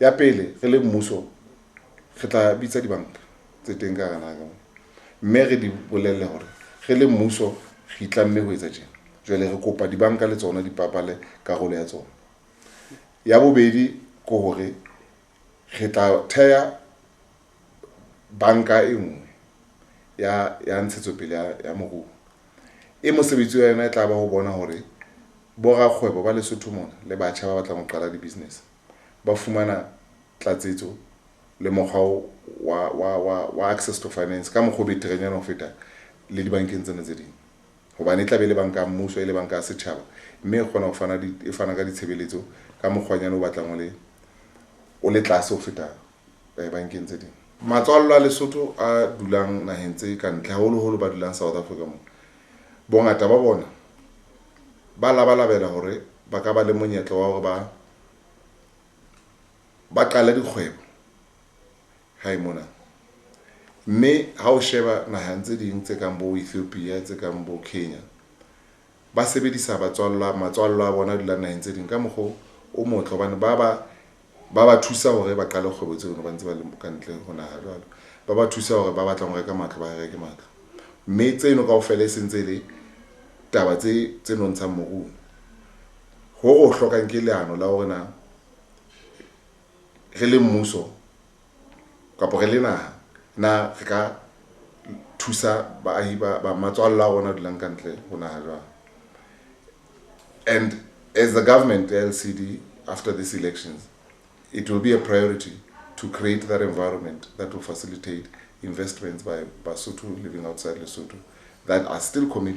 ya pele re le mmuso re tla bitsa dibanka tse teng ka gana ga mme re di bolelle hore re le mmuso re itlamme ho etsa tjena jwale re kopa dibanka le tsona di papale karolo ya tsona ya bobedi ko hore re tla theya banka e nngwe ya ntshetsopele ya moruo e mosebetsi wa yona e tla ba ho bona hore bo rakgwebo ba Lesotho mona le batjha ba batlang ho qala di business ba fumana tlatsetso le mokgwa wa access to finance ka mokgwa beterenyana ho feta le dibankeng tsena tse ding hobane tla be le banka mmuso ile banka setjhaba mme e kgona ho fana ka ditshebeletso ka mokgwanyana o batlang o le tlase ho feta bankeng tse ding. Matswallo a Lesotho a dulang naheng tse ka ntle haholo ba dulang South Africa mo bongata ba bona ba labalabela hore ba ka ba le monyetla wa hore ba qala dikgwebo hae mona mme ha o sheba naheng tse ding tse kang bo Ethiopia tse kang bo Kenya ba sebedisa matswallo a bona dulang naheng tse ding ka mokgwa o motle hobane ba thusa hore ba qale kgwebo tseo ba ntse ba le ka ntle ho naha jwalo ba thusa hore ba batla ho reka matlo ba reke matlo mme tseno kaofela e sentse le taba tse nontshang moruo ho hlokang ke leano la hore re le mmuso kapo re le na re ka thusa baahi ba matswallo a rona dulang ka ntle ho naha jwalo. And as the government, the LCD, after these elections, it will be a priority to create that environment that will facilitate investments by Basotho living outside Lesotho that are still committed